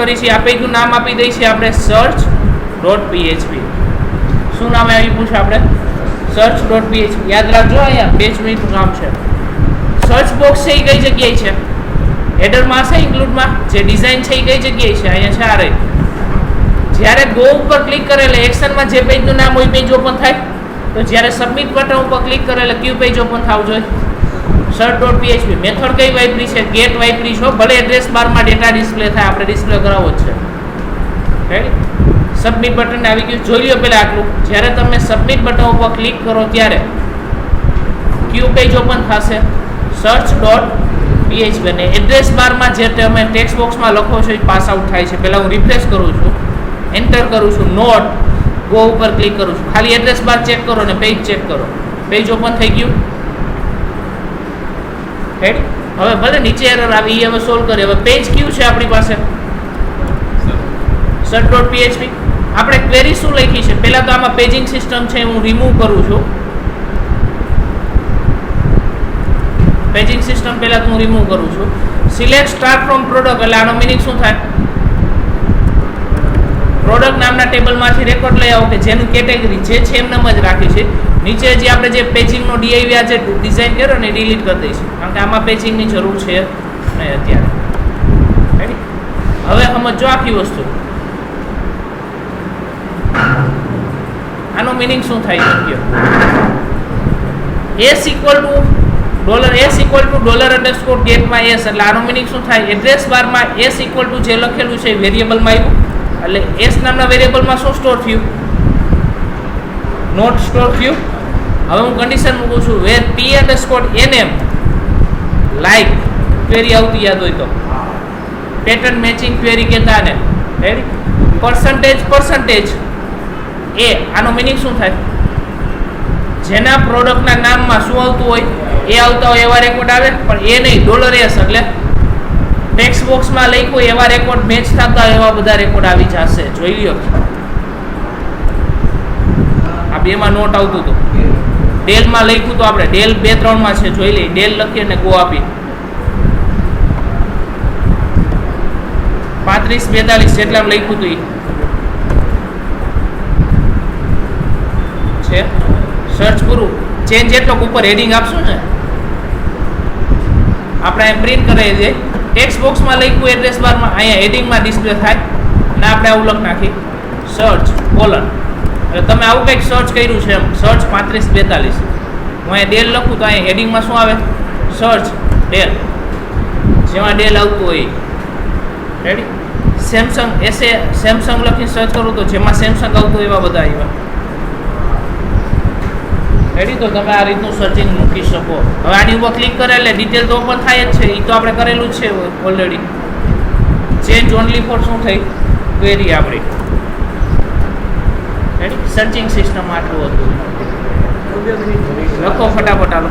કરી છે આ પેજનું નામ આપી દઈએ છીએ આપણે search.php. શું નામ આપ્યું છે આપણે? search.php. યાદ રાખજો, અહીંયા 2 મિનિટનું કામ છે. સર્ચ બોક્સ છે એ કઈ જગ્યાએ છે? હેડરમાં છે, ઇન્ક્લુડમાં જે ડિઝાઇન છે એ કઈ જગ્યાએ છે? અહીંયા છે આ રહી. જ્યારે ગો ઉપર ક્લિક કરે એટલે એક્શનમાં જે પેજનું નામ હોય પેજ ઓપન થાય. તો જ્યારે સબમિટ બટન ઉપર ક્લિક કરે એટલે કયું પેજ ઓપન થવું જોઈએ? search.php. મેથડ કઈ વાપરી છે? ગેટ વાપરી છો. ભલે એડ્રેસ બારમાં ડેટા ડિસ્પ્લે થાય, આપણે ડિસ્પ્લે કરાવવો જ છે. રેડી? સબમિટ બટન આવી ગયું. જોઈ લો પહેલાં આટલું. જ્યારે તમે સબમિટ બટન ઉપર ક્લિક કરો ત્યારે કયું પેજ ઓપન થશે? search.php. અને એડ્રેસ બારમાં જે તમે ટેક્સ્ટ બોક્સમાં લખો છો એ પાસ આઉટ થાય છે. પહેલાં હું રિફ્રેશ કરું છું, એન્ટર કરું છું, નોટ ગો ઉપર ક્લિક કરું છું. ખાલી એડ્રેસ બાર ચેક કરો અને પેજ ચેક કરો. પેજ ઓપન થઈ ગયું. રેડી? હવે ભલે નીચે એરર આવી, એ હવે સોલ્વ કરીએ. હવે પેજ કયું છે આપણી પાસે? search.php. આપણે ક્વેરી શું લખી છે? પહેલાં તો આમાં પેજિંગ સિસ્ટમ છે, હું રિમૂવ કરું છું. પેજિંગ સિસ્ટમ પહેલાં તો હું રિમૂવ કરું છું. સિલેક્ટ સ્ટાર્ટ ફ્રોમ પ્રોડક્ટ એટલે આનો મિનિંગ શું થાય? પ્રોડક્ટ નામના ટેબલમાંથી રેકોર્ડ લઈ આવો કે જેનું કેટેગરી જે છે એમ જ રાખી છે. નીચે જે આપણે જે પેજિંગનો ડીઆઈવી જે ડિઝાઇન કર્યો ને ડિલીટ કરી દઈશું, કારણ કે આમાં પેજિંગની જરૂર છે નહીં અત્યારે. રેડી? હવે સમજો આખી વસ્તુ. આનો મિનિંગ શું થાય છે? S = $_get માં s એટલે આનો મિનિંગ શું થાય? એડ્રેસ બારમાં s = જે લખેલું છે વેરિયેબલમાં આવ્યું. એટલે s નામના વેરિયેબલમાં શું સ્ટોર થયું? નોટ સ્ટોર થયું. હવે હું કન્ડિશન મૂકું છું where p_nm લાઈક ક્વેરી આવતી યાદ હોય તો પેટર્ન મેચિંગ ક્વેરી કહેતા ને. રેડી? %% એ આનો મિનિંગ શું થાય? જેના પ્રોડક્ટના નામમાં શું આવતું હોય એ આવતા હોય એવા રેકોર્ડ આવે, પણ એ નહીં, $s એટલે ટેક્સ્ટ બોક્સમાં લખ્યું એવા રેકોર્ડ મેચ થતા એવા બધા રેકોર્ડ આવી જશે. જોઈ લ્યો, આ બેમાં નોટ આવતું હતું. ડેલમાં લખ્યું તો આપણે ડેલ 2-3 માં છે, જોઈ લઈએ. ડેલ લખીએ ને ગો આપી 35-42 જેટલામાં લખ્યું હતું એ છે. સર્ચ પૂરું. ચેન્જ એટલો ઉપર હેડિંગ આપશું ને આપણે અહીંયા પ્રિન્ટ કરીએ છીએ. ટેક્સ્ટ બોક્સમાં લખ્યું એડ્રેસ બારમાં અહીંયા હેડિંગમાં ડિસ્પ્લે થાય અને આપણે આવું લખ નાખી સર્ચ : એટલે તમે આવું કંઈક સર્ચ કર્યું છે એમ. સર્ચ 35-42. હું અહીંયા ડેલ લખું તો અહીંયા હેડિંગમાં શું આવે? સર્ચ ડેલ, જેમાં ડેલ આવતું હોય. રેડી? સેમસંગ લખીને સર્ચ કરું તો જેમાં સેમસંગ આવતું હોય એવા બધા આવ્યા. રેડી? તો તમે આ રીતનું સર્ચિંગ મૂકી શકો. હવે આની ઉપર ક્લિક કરે એટલે ડિટેલ તો ઓપન થાય જ છે, એ તો આપણે કરેલું જ છે ઓલરેડી. ચેન્જ ઓનલી ફોર શું થઈ? ક્વેરી આપણી. રેડી? સર્ચિંગ સિસ્ટમ આટલું હતું. લખો ફટાફટ. આલો